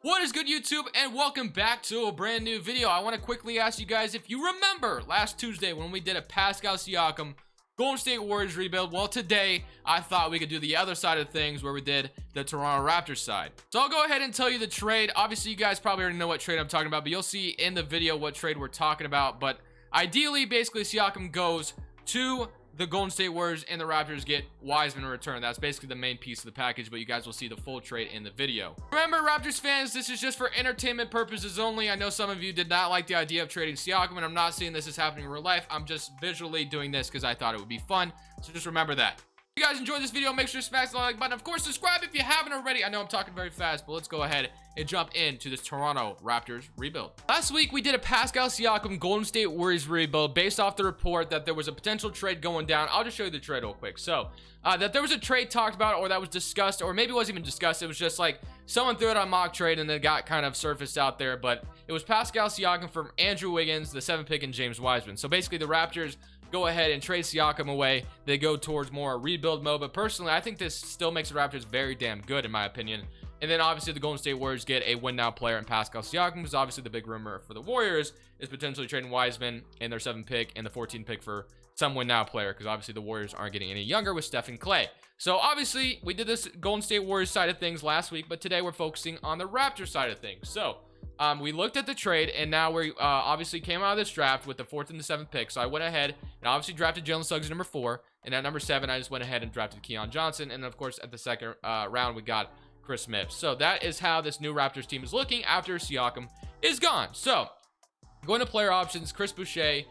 What is good, YouTube, and welcome back to a brand new video. I want to quickly ask you guys if you remember last Tuesday when we did a Pascal Siakam Golden State Warriors rebuild. Well, today I thought we could do the other side of things where we did the Toronto Raptors side. So I'll go ahead and tell you the trade. Obviously, you guys probably already know what trade I'm talking about, but you'll see in the video what trade we're talking about. But ideally, basically, Siakam goes to the Golden State Warriors and the Raptors get Wiseman in return. That's basically the main piece of the package, but you guys will see the full trade in the video. Remember, Raptors fans, this is just for entertainment purposes only. I know some of you did not like the idea of trading Siakam, and I'm not seeing this as happening in real life. I'm just visually doing this because I thought it would be fun. So just remember that. If you guys enjoyed this video, make sure to smash the like button. Of course, subscribe if you haven't already. I know I'm talking very fast, but let's go ahead and jump into this Toronto Raptors rebuild. Last week, we did a Pascal Siakam Golden State Warriors rebuild based off the report that there was a potential trade going down. I'll just show you the trade real quick. So, that there was a trade talked about or that was discussed, or maybe it wasn't even discussed. It was just like someone threw it on mock trade and then it got kind of surfaced out there. But it was Pascal Siakam from Andrew Wiggins, the 7th pick, and James Wiseman. So basically, the Raptors go ahead and trade Siakam away. They go towards more rebuild mode, but personally I think this still makes the Raptors very damn good in my opinion. And then obviously the Golden State Warriors get a win now player in Pascal Siakam, because obviously the big rumor for the Warriors is potentially trading Wiseman and their 7th pick and the 14th pick for some win now player, because obviously the Warriors aren't getting any younger with Steph and Clay. So obviously we did this Golden State Warriors side of things last week, but today we're focusing on the Raptors side of things. So we looked at the trade, and now we obviously came out of this draft with the 4th and the 7th pick. So I went ahead and obviously drafted Jalen Suggs at number 4, and at number 7 I just went ahead and drafted Keon Johnson, and of course at the second round we got Chris Smith. So that is how this new Raptors team is looking after Siakam is gone. So going to player options, Chris Boucher,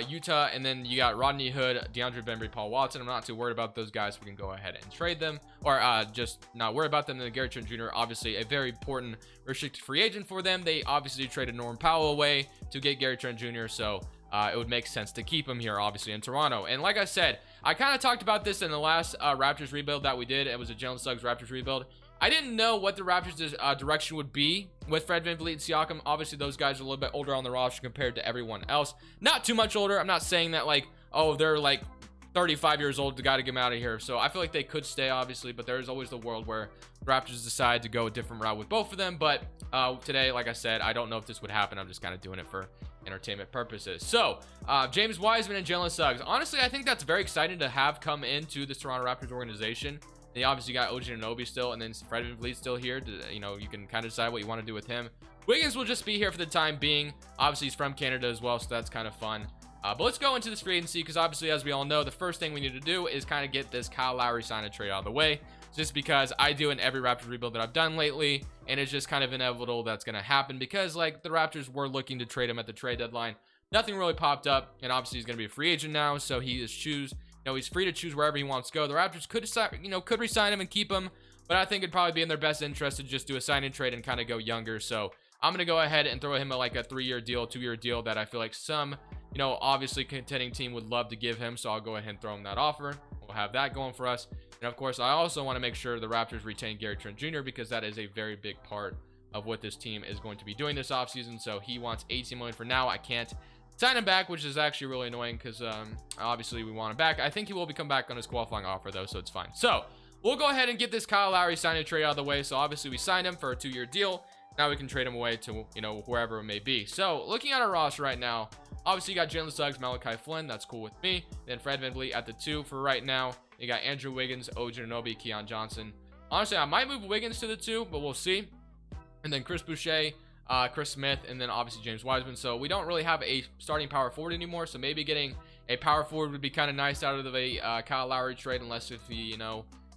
Utah, and then you got Rodney Hood, DeAndre Bembry, Paul Watson. I'm not too worried about those guys. We can go ahead and trade them, or just not worry about them. And then Gary Trent Jr., obviously a very important restricted free agent for them. They obviously traded Norman Powell away to get Gary Trent Jr., so it would make sense to keep him here, obviously, in Toronto. And like I said, I kind of talked about this in the last Raptors rebuild that we did. It was a Jalen Suggs Raptors rebuild. I didn't know what the Raptors' direction would be with Fred VanVleet and Siakam. Obviously, those guys are a little bit older on the roster compared to everyone else. Not too much older. I'm not saying that, like, oh, they're, like, 35 years old. Got to get them out of here. So I feel like they could stay, obviously, but there's always the world where the Raptors decide to go a different route with both of them. But today, like I said, I don't know if this would happen. I'm just kind of doing it for entertainment purposes. So James Wiseman and Jalen Suggs. Honestly, I think that's very exciting to have come into this Toronto Raptors organization. They obviously got OG Anunoby still, and then Fred VanVleet still here. You know, you can kind of decide what you want to do with him. Wiggins will just be here for the time being. Obviously, he's from Canada as well, so that's kind of fun. But let's go into this free agency, because obviously, as we all know, the first thing we need to do is kind of get this Kyle Lowry sign and trade out of the way. Just because I do in every Raptors rebuild that I've done lately, and it's just kind of inevitable that's going to happen, because like the Raptors were looking to trade him at the trade deadline. Nothing really popped up, and obviously he's going to be a free agent now, so he is he's free to choose wherever he wants to go. The Raptors could decide, could re-sign him and keep him, but I think it'd probably be in their best interest to just do a sign and trade and kind of go younger. So I'm going to go ahead and throw him like a 3-year deal, 2-year deal that I feel like some, obviously contending team would love to give him. So I'll go ahead and throw him that offer. We'll have that going for us. And of course, I also want to make sure the Raptors retain Gary Trent Jr., because that is a very big part of what this team is going to be doing this offseason. So he wants $18 million for now. I can't sign him back, which is actually really annoying, because obviously we want him back. I think he will come back on his qualifying offer though, so it's fine. So we'll go ahead and get this Kyle Lowry sign and trade out of the way. So obviously we signed him for a 2-year deal. Now we can trade him away to wherever it may be. So looking at our roster right now, obviously you got Jalen Suggs, Malachi Flynn. That's cool with me. Then Fred VanVleet at the 2 for right now. You got Andrew Wiggins, OG Anunoby, Keon Johnson. Honestly, I might move Wiggins to the 2, but we'll see. And then Chris Boucher, Chris Smith, and then obviously James Wiseman. So we don't really have a starting power forward anymore, so maybe getting a power forward would be kind of nice out of the Kyle Lowry trade, unless if he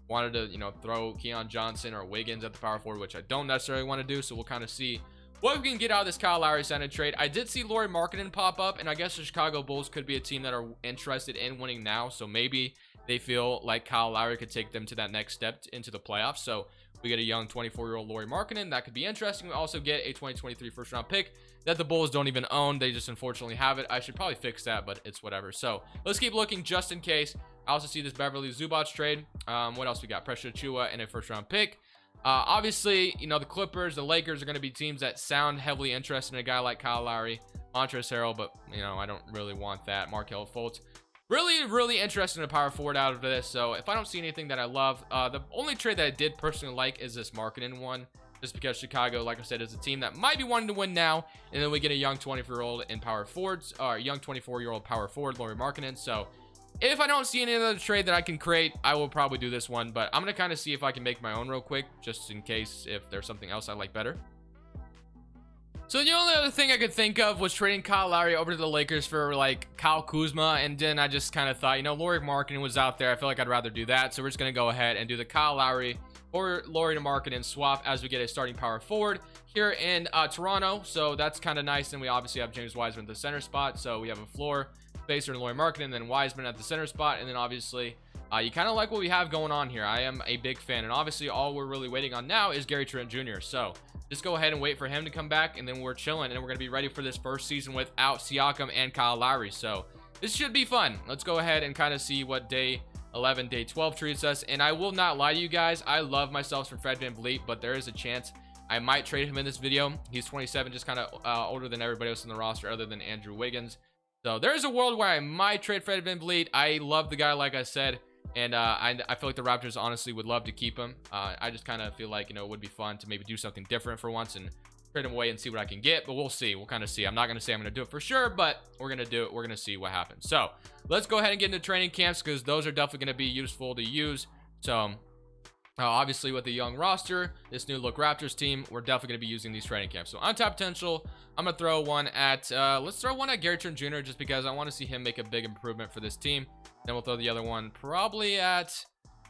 wanted to throw Keon Johnson or Wiggins at the power forward, which I don't necessarily want to do. So we'll kind of see what we can get out of this Kyle Lowry sign and trade. I did see Lauri Markkanen pop up, and I guess the Chicago Bulls could be a team that are interested in winning now, so maybe they feel like Kyle Lowry could take them to that next step into the playoffs. So we get a young 24-year-old Lauri Markkanen. That could be interesting. We also get a 2023 first-round pick that the Bulls don't even own. They just unfortunately have it. I should probably fix that, but it's whatever. So let's keep looking just in case. I also see this Beverly Zubac trade. What else we got? Precious Achiuwa and a first-round pick. Obviously, the Clippers, the Lakers are going to be teams that sound heavily interested in a guy like Kyle Lowry, Montrezl Harrell, but, I don't really want that. Markelle Fultz. Really interested in a power forward out of this. So if I don't see anything that I love, the only trade that I did personally like is this Markkanen one. just because Chicago, like I said, is a team that might be wanting to win now. And then we get a young 24-year-old in power forwards, or young 24-year-old power forward, Lauri Markkanen. So if I don't see any other trade that I can create, I will probably do this one. But I'm going to kind of see if I can make my own real quick, just in case if there's something else I like better. So the only other thing I could think of was trading Kyle Lowry over to the Lakers for like Kyle Kuzma, and then I just kind of thought, you know, Lauri Markkanen was out there. I feel like I'd rather do that, so we're just gonna go ahead and do the Kyle Lowry or Lauri Markkanen swap as we get a starting power forward here in Toronto. So that's kind of nice. And we obviously have James Wiseman at the center spot, so we have a floor spacer in Lauri Markkanen, and then Wiseman at the center spot, and then obviously you kind of like what we have going on here. I am a big fan, and obviously all we're really waiting on now is Gary Trent Jr. So just go ahead and wait for him to come back, and then we're chilling, and we're going to be ready for this first season without Siakam and Kyle Lowry. So this should be fun. Let's go ahead and kind of see what day 11, day 12 treats us. And I will not lie to you guys, I love myself from Fred VanVleet, but there is a chance I might trade him in this video. He's 27, just kind of older than everybody else in the roster other than Andrew Wiggins. So there's a world where I might trade Fred VanVleet. I love the guy, like I said. And I feel like the Raptors honestly would love to keep him. I just kind of feel like, you know, it would be fun to maybe do something different for once and trade him away and see what I can get. But we'll see. We'll kind of see. I'm not going to say I'm going to do it for sure, but we're going to do it. We're going to see what happens. So let's go ahead and get into training camps, because those are definitely going to be useful to use. So obviously with the young roster, this new look Raptors team, we're definitely going to be using these training camps. So on top potential, I'm going to throw one at, let's throw one at Gary Trent Jr. just because I want to see him make a big improvement for this team. Then we'll throw the other one probably at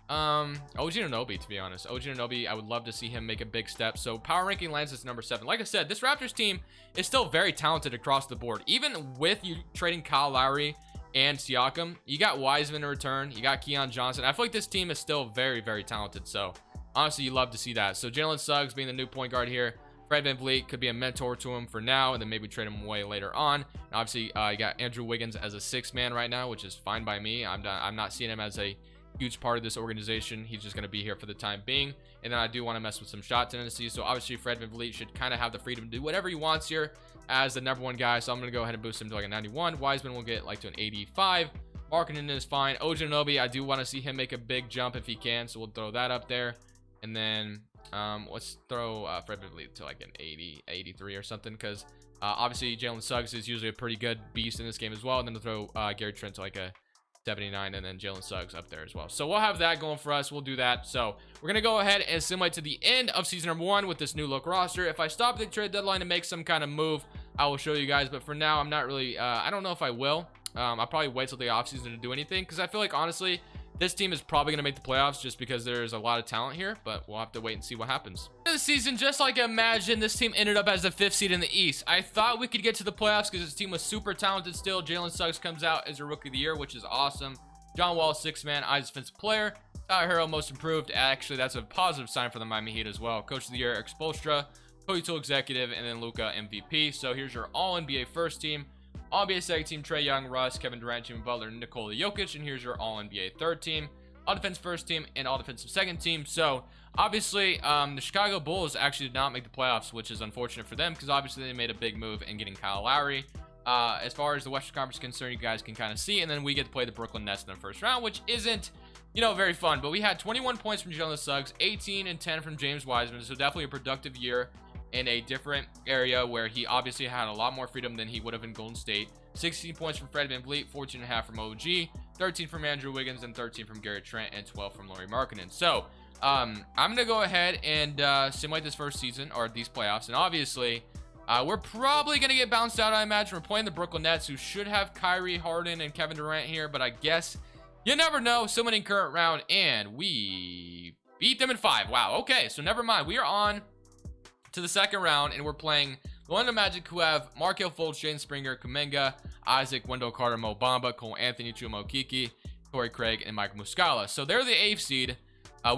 OG Anunoby, to be honest. OG Anunoby, I would love to see him make a big step. So power ranking lands is number 7. Like I said, this Raptors team is still very talented across the board. Even with you trading Kyle Lowry and Siakam, you got Wiseman in return. You got Keon Johnson. I feel like this team is still very, very talented. So honestly, you love to see that. So Jalen Suggs being the new point guard here. Fred VanVleet could be a mentor to him for now, and then maybe trade him away later on. And obviously, you got Andrew Wiggins as a 6th man right now, which is fine by me. I'm not seeing him as a huge part of this organization. He's just going to be here for the time being. And then I do want to mess with some shot tendencies. So obviously, Fred VanVleet should kind of have the freedom to do whatever he wants here as the number 1 guy. So I'm going to go ahead and boost him to like a 91. Wiseman will get like to an 85. Markkanen is fine. OG Anunoby, I do want to see him make a big jump if he can. So we'll throw that up there. And then let's throw Fred VanVleet to like an 80, 83 or something, because obviously Jalen Suggs is usually a pretty good beast in this game as well. And then to throw Gary Trent to like a 79, and then Jalen Suggs up there as well. So we'll have that going for us. We'll do that. So we're gonna go ahead and simulate to the end of season number 1 with this new look roster. If I stop the trade deadline to make some kind of move, I will show you guys, but for now I'm not really I don't know if I will. I'll probably wait till the offseason to do anything, because I feel like honestly this team is probably going to make the playoffs just because there's a lot of talent here, but we'll have to wait and see what happens. This season, just like Imagine, this team ended up as the 5th seed in the East. I thought we could get to the playoffs because this team was super talented still. Jalen Suggs comes out as a Rookie of the Year, which is awesome. John Wall, 6th man, Eyes Defensive Player. Tyler Hero, Most Improved. Actually, that's a positive sign for the Miami Heat as well. Coach of the Year, Eric Spoelstra. Cody Toole, Executive, and then Luka, MVP. So here's your All-NBA first team. All-NBA second team, Trae Young, Russ, Kevin Durant, Jimmy Butler, Nikola Jokic. And here's your All-NBA third team. All defense first team and all defensive second team. So obviously the Chicago Bulls actually did not make the playoffs, which is unfortunate for them, because obviously they made a big move in getting Kyle Lowry. As far as the Western Conference is concerned, you guys can kind of see, and then we get to play the Brooklyn Nets in the first round, which isn't, you know, very fun. But we had 21 points from Jalen Suggs, 18 and 10 from James Wiseman, so definitely a productive year in a different area where he obviously had a lot more freedom than he would have in Golden State. 16 points from Fred VanVleet, 14.5 from OG, 13 from Andrew Wiggins, and 13 from Gary Trent, and 12 from Lauri Markkanen. So I'm gonna go ahead and simulate this first season, or these playoffs, and obviously we're probably gonna get bounced out. I imagine we're playing the Brooklyn Nets, who should have Kyrie, Harden, and Kevin Durant here, but I guess you never know. Someone in current round, and we beat them in 5. Wow. Okay, so never mind. We are on to the second round, and we're playing the Orlando Magic, who have Markelle Fultz, Jaden Springer, Kuminga, Isaac, Wendell Carter, Mo Bamba, Cole Anthony, Chuma Okeke, Torrey Craig, and Mike Muscala. So they're the 8th seed.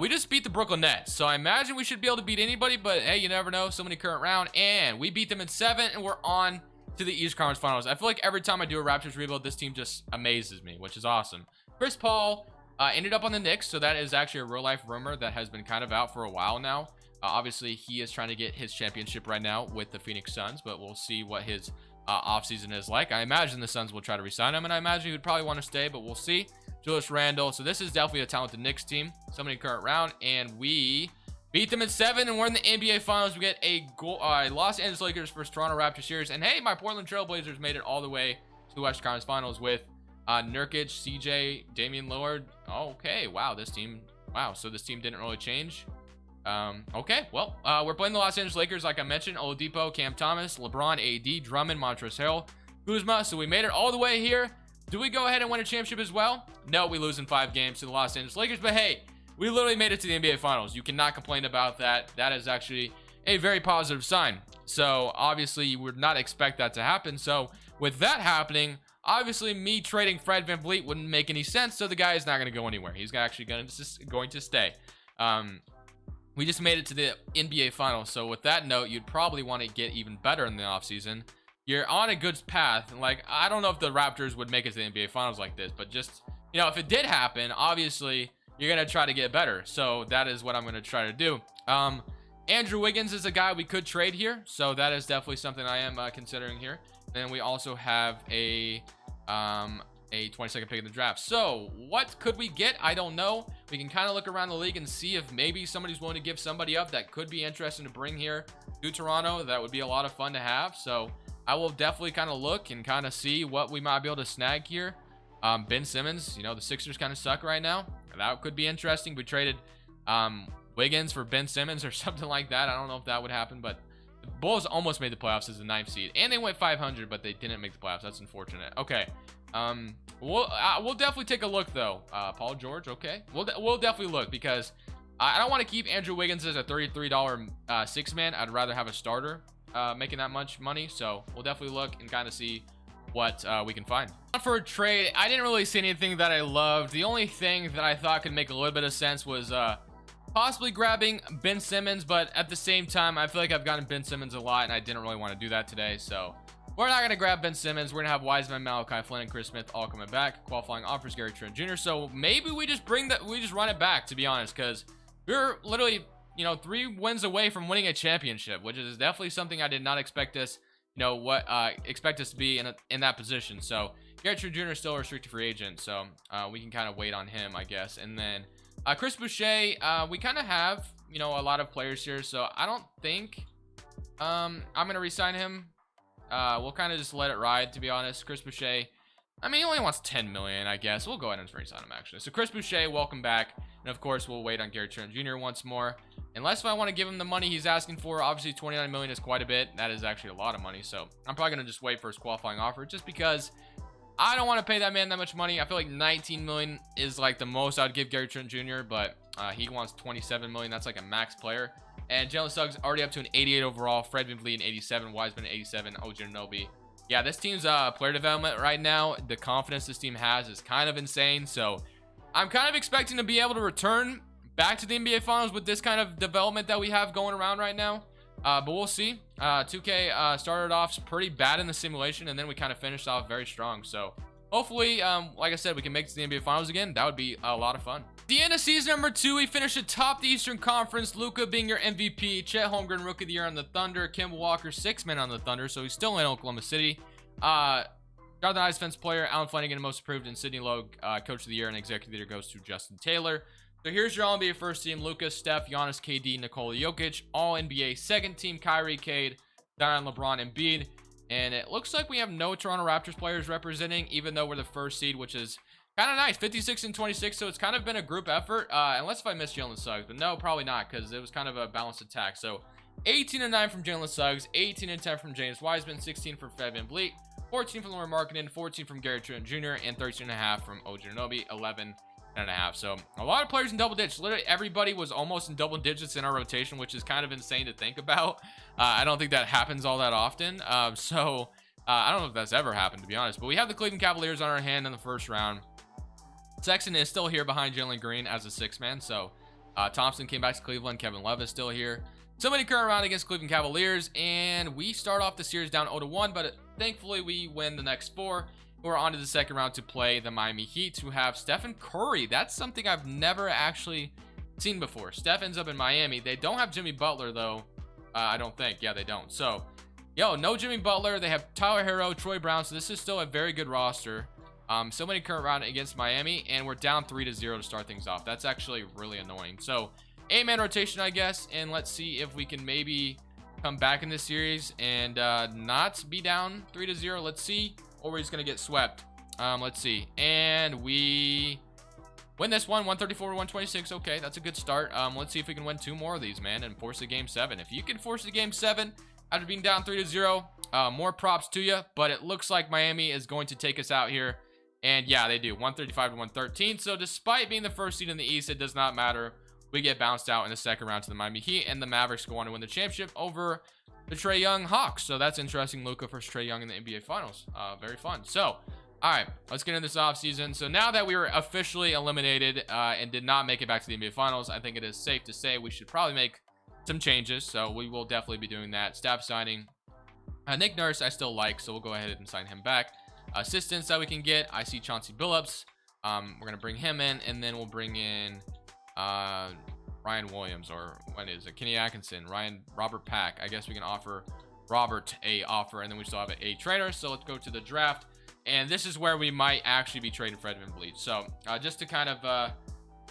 We just beat the Brooklyn Nets, so I imagine we should be able to beat anybody, but hey, you never know. Somebody current round, and we beat them in 7, and we're on to the East Conference Finals. I feel like every time I do a Raptors rebuild, this team just amazes me, which is awesome. Chris Paul ended up on the Knicks, so that is actually a real-life rumor that has been kind of out for a while now. Obviously, he is trying to get his championship right now with the Phoenix Suns, but we'll see what his offseason is like. I imagine the Suns will try to re-sign him, and I imagine he would probably want to stay, but we'll see. Julius Randle. So this is definitely a talented Knicks team. Somebody in current round, and we beat them in 7, and we're in the NBA Finals. We get a Los Angeles Lakers versus Toronto Raptors series. And hey, my Portland Trail Blazers made it all the way to the Western Conference Finals with Nurkic, CJ, Damian Lillard. Okay, wow, this team didn't really change. Okay, well, we're playing the Los Angeles Lakers, like I mentioned. Oladipo, Cam Thomas, LeBron, AD, Drummond, Montrezl Harrell, Kuzma. So we made it all the way here. Do we go ahead and win a championship as well? No, we lose in 5 games to the Los Angeles Lakers. But hey, we literally made it to the NBA Finals. You cannot complain about that. That is actually a very positive sign. So obviously you would not expect that to happen. So with that happening, obviously me trading Fred VanVleet wouldn't make any sense. So the guy is not going to go anywhere. He's actually going to stay. We just made it to the NBA Finals. So with that note, you'd probably want to get even better in the offseason. You're on a good path. Like, I don't know if the Raptors would make it to the NBA Finals like this, but just, you know, if it did happen, obviously you're going to try to get better. So that is what I'm going to try to do. Andrew Wiggins is a guy we could trade here. So that is definitely something I am considering here. And we also have a 22nd pick in the draft. So what could we get? I don't know. We can kind of look around the league and see if maybe somebody's willing to give somebody up that could be interesting to bring here to Toronto. That would be a lot of fun to have. So I will definitely kind of look and kind of see what we might be able to snag here. Ben Simmons, you know, the Sixers kind of suck right now. That could be interesting. We traded Wiggins for Ben Simmons or something like that. I don't know if that would happen, but the Bulls almost made the playoffs as the 9th seed, and they went 500, but they didn't make the playoffs. That's unfortunate. Okay, we'll definitely take a look though. Paul George, okay, we'll definitely look, because I don't want to keep Andrew Wiggins as a $33 6-man. I'd rather have a starter making that much money. So we'll definitely look and kind of see what we can find. For a trade, I didn't really see anything that I loved. The only thing that I thought could make a little bit of sense was possibly grabbing Ben Simmons, but at the same time, I feel like I've gotten Ben Simmons a lot, and I didn't really want to do that today. So we're not going to grab Ben Simmons. We're going to have Wiseman, Malachi Flynn, and Chris Smith all coming back. Qualifying offers, Gary Trent Jr. So maybe we just run it back, to be honest, because we're literally, you know, 3 wins away from winning a championship, which is definitely something I did not expect us, you know, expect us to be in that position. So Gary Trent Jr. is still a restricted free agent, so we can kind of wait on him, I guess. And then Chris Boucher, we kind of have, you know, a lot of players here, so I don't think I'm going to re-sign him. We'll kind of just let it ride, to be honest. Chris Boucher, I mean, he only wants 10 million, I guess. We'll go ahead and re-sign him, actually. So Chris Boucher, welcome back. And of course, we'll wait on Gary Trent Jr. once more. Unless if I want to give him the money he's asking for. Obviously, 29 million is quite a bit. That is actually a lot of money. So I'm probably going to just wait for his qualifying offer, just because I don't want to pay that man that much money. I feel like 19 million is like the most I'd give Gary Trent Jr., but he wants 27 million. That's like a max player. And Jalen Suggs already up to an 88 overall. Fred VanVleet an 87. Wiseman an 87. OG Anunoby. Yeah, this team's player development right now, the confidence this team has is kind of insane. So I'm kind of expecting to be able to return back to the NBA Finals with this kind of development that we have going around right now. But we'll see. 2K started off pretty bad in the simulation, and then we kind of finished off very strong. So hopefully, like I said, we can make it to the NBA Finals again. That would be a lot of fun. At the end of season number 2, we finished atop the Eastern Conference. Luka being your MVP. Chet Holmgren, Rookie of the Year on the Thunder. Kemba Walker, 6-man on the Thunder, so he's still in Oklahoma City. Jonathan Ice Defense Player, Alan Flanagan, Most Improved, and Sidney Lowe, Coach of the Year, and Executive Leader goes to Justin Taylor. So here's your All-NBA first team: Luka, Steph, Giannis, KD, Nikola Jokic. All-NBA second team: Kyrie, Cade, Zion, LeBron, and Embiid. And it looks like we have no Toronto Raptors players representing, even though we're the first seed, which is kind of nice. 56 and 26, so it's kind of been a group effort, unless if I missed Jalen Suggs, but no, probably not, because it was kind of a balanced attack. So 18 and 9 from Jalen Suggs, 18 and 10 from James Wiseman, 16 from Fred VanVleet, 14 from Laurie Markkinen, 14 from Gary Trent Jr., and 13.5 from OG Anunoby, 11.5. So a lot of players in double digits. Literally everybody was almost in double digits in our rotation, which is kind of insane to think about. I don't think that happens all that often. I don't know if that's ever happened, to be honest. But we have the Cleveland Cavaliers on our hand in the first round. Sexton is still here behind Jalen Green as a 6-man. So Thompson came back to Cleveland. Kevin Love is still here. Somebody current round against Cleveland Cavaliers, and we start off the series down 0-1, but thankfully we win the next 4. We're on to the second round to play the Miami Heat, who have Stephen Curry. That's something I've never actually seen before. Steph ends up in Miami. They don't have Jimmy Butler, though. I don't think. Yeah, they don't. So, no Jimmy Butler. They have Tyler Herro, Troy Brown. So this is still a very good roster. So many current round against Miami, and we're down 3-0 to start things off. That's actually really annoying. So 8-man rotation, I guess, and let's see if we can maybe come back in this series and not be down 3-0. Let's see, or we're just gonna get swept. Let's see, and we win this one, 134-126. Okay, that's a good start. Let's see if we can win 2 more of these, man, and force a game 7. If you can force a game 7 after being down 3-0, more props to you. But it looks like Miami is going to take us out here, and yeah, they do, 135-113. So despite being the first seed in the East, it does not matter. We get bounced out in the second round to the Miami Heat, and the Mavericks go on to win the championship over the Trae Young Hawks. So that's interesting. Luka versus Trae Young in the NBA Finals. Very fun. So, all right, let's get into this offseason. So now that we were officially eliminated and did not make it back to the NBA Finals, I think it is safe to say we should probably make some changes. So we will definitely be doing that. Staff signing. Nick Nurse I still like, so we'll go ahead and sign him back. Assistants that we can get. I see Chauncey Billups. We're going to bring him in, and then we'll bring in Ryan Williams, or what is it? Kenny Atkinson, Robert Pack. I guess we can offer Robert a offer, and then we still have a trader. So let's go to the draft, and this is where we might actually be trading Fred VanVleet. So just to kind of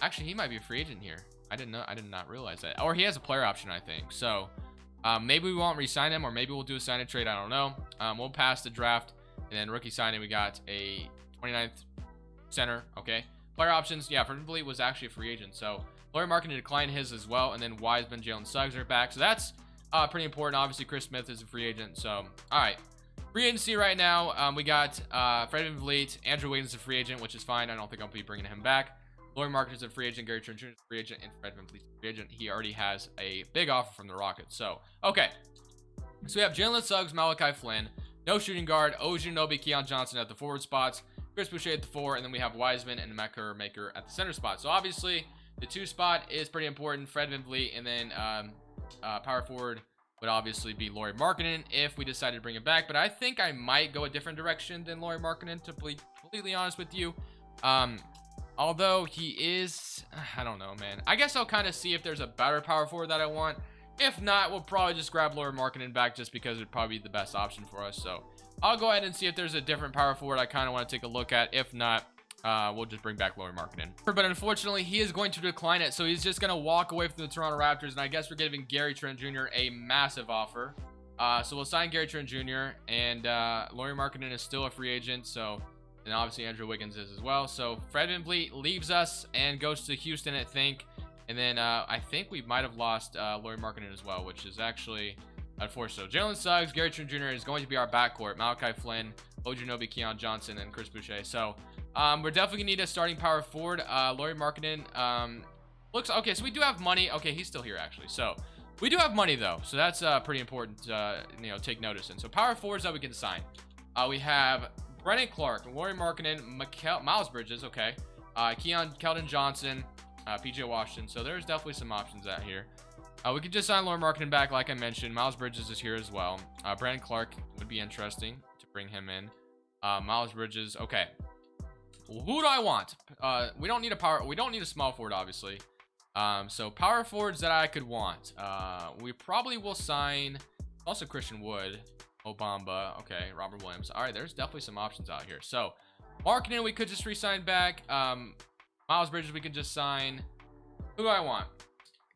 actually, he might be a free agent here. I did not realize that. Or he has a player option, I think. So maybe we won't re-sign him, or maybe we'll do a sign and trade. I don't know. We'll pass the draft, and then rookie signing, we got a 29th center. Okay. Player options, yeah, Fred VanVleet was actually a free agent, so Lauri Markkanen declined his as well, and then Wiseman, Jalen Suggs are back, so that's pretty important. Obviously, Chris Smith is a free agent, so all right. Free agency right now, we got Fred VanVleet, Andrew Wiggins is a free agent, which is fine. I don't think I'll be bringing him back. Lauri Markkanen is a free agent, Gary Trent Jr. is a free agent, and Fred VanVleet is a free agent. He already has a big offer from the Rockets, so okay. So we have Jalen Suggs, Malachi Flynn, no shooting guard, OG Anunoby, Keon Johnson at the forward spots, Chris Boucher at the 4, and then we have Wiseman and Maker at the center spot. So obviously the 2 spot is pretty important. Fred VanVleet, and then power forward would obviously be Lauri Markkanen if we decided to bring him back. But I think I might go a different direction than Lauri Markkanen, to be completely honest with you. Although he is, I don't know, man. I guess I'll kind of see if there's a better power forward that I want. If not, we'll probably just grab Lauri Markkanen back, just because it would probably be the best option for us. So I'll go ahead and see if there's a different power forward I kind of want to take a look at. If not, we'll just bring back Lauri Markkanen. But unfortunately, he is going to decline it, so he's just going to walk away from the Toronto Raptors, and I guess we're giving Gary Trent Jr. a massive offer. So we'll sign Gary Trent Jr., and Lauri Markkanen is still a free agent, so, and obviously Andrew Wiggins is as well. So Fred VanVleet leaves us and goes to Houston, I think, and then I think we might have lost Lauri Markkanen as well, which is actually unfortunate. So Jalen Suggs, Gary Trent Jr. is going to be our backcourt. Malachi Flynn, OG Anunoby, Keon Johnson, and Chris Boucher. So we're definitely gonna need a starting power forward. Lauri Markkanen looks okay. So we do have money. Okay, he's still here actually. So we do have money though. So that's pretty important. You know, take notice. And so power forwards that we can sign. We have Brennan Clark, Lauri Markkanen, Miles Bridges. Okay, Keldon Johnson, PJ Washington. So there's definitely some options out here. We could just sign Lauri Markkanen back, like I mentioned. Miles Bridges is here as well. Brandon Clark would be interesting to bring him in. Miles Bridges, okay. Who do I want? We don't need a small forward, obviously. So power forwards that I could want. We probably will sign also Christian Wood, Obamba, okay, Robert Williams. All right, there's definitely some options out here. So Markkanen, we could just re-sign back. Miles Bridges, we could just sign. Who do I want?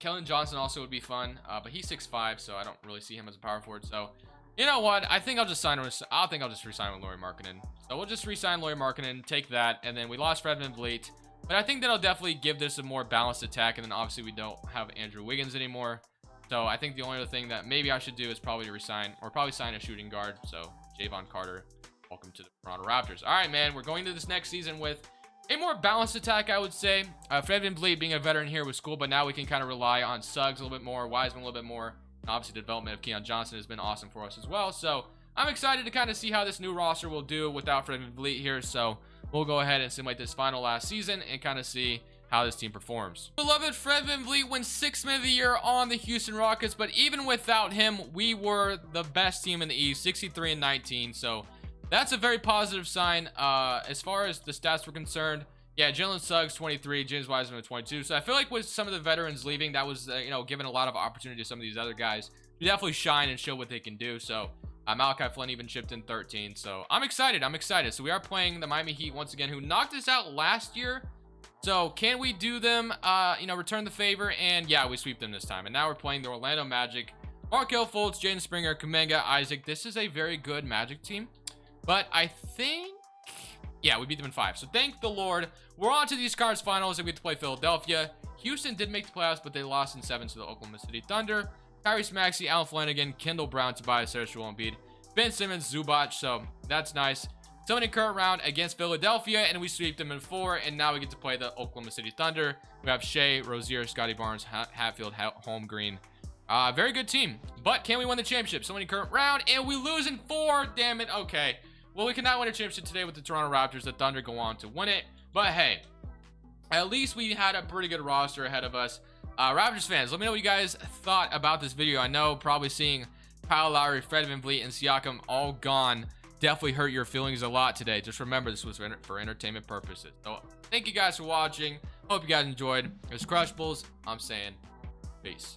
Keldon Johnson also would be fun, but he's 6'5", so I don't really see him as a power forward. So, you know what? I think I'll just sign with. I think I'll just re-sign with Lauri Markkanen. So we'll just re-sign Lauri Markkanen, take that, and then we lost Fred VanVleet. But I think that'll definitely give this a more balanced attack, and then obviously we don't have Andrew Wiggins anymore. So I think the only other thing that maybe I should do is probably resign, or probably sign a shooting guard. So Javon Carter, welcome to the Toronto Raptors. All right, man, we're going to this next season with a more balanced attack, I would say. Fred VanVleet being a veteran here was cool, but now we can kind of rely on Suggs a little bit more, Wiseman a little bit more. And obviously, the development of Keon Johnson has been awesome for us as well. So I'm excited to kind of see how this new roster will do without Fred VanVleet here. So we'll go ahead and simulate this final last season and kind of see how this team performs. Beloved, Fred VanVleet wins 6th Man of the Year on the Houston Rockets, but even without him, we were the best team in the East, 63-19. So that's a very positive sign. As far as the stats were concerned, yeah, Jalen Suggs 23, James Wiseman 22. So I feel like with some of the veterans leaving, that was you know, given a lot of opportunity to some of these other guys to definitely shine and show what they can do. So Malachi Flynn even chipped in 13. So I'm excited. So we are playing the Miami Heat once again, who knocked us out last year. So can we do them, you know, return the favor? And yeah, we sweep them this time. And now we're playing the Orlando Magic. Markelle Fultz, Jaden Springer, Kuminga, Isaac. This is a very good Magic team. But I think, yeah, we beat them in 5. So thank the Lord. We're on to these cards finals, and we get to play Philadelphia. Houston did make the playoffs, but they lost in 7 to the Oklahoma City Thunder. Tyrese Maxey, Allen Flanigan, Kendall Brown, Tobias Harris, Joel Embiid, Ben Simmons, Zubac. So that's nice. So in the current round against Philadelphia, and we sweep them in 4, and now we get to play the Oklahoma City Thunder. We have Shea, Rozier, Scotty Barnes, Hatfield, Holmgren. Very good team, but can we win the championship? So in the current round, and we lose in 4. Damn it. Okay. Well, we cannot win a championship today with the Toronto Raptors. The Thunder go on to win it, but hey, at least we had a pretty good roster ahead of us. Raptors fans, let me know what you guys thought about this video. I know probably seeing Kyle Lowry, Fred VanVleet, and Siakam all gone definitely hurt your feelings a lot today. Just remember, this was for entertainment purposes. So thank you guys for watching. Hope you guys enjoyed. It was Crushables. I'm saying peace.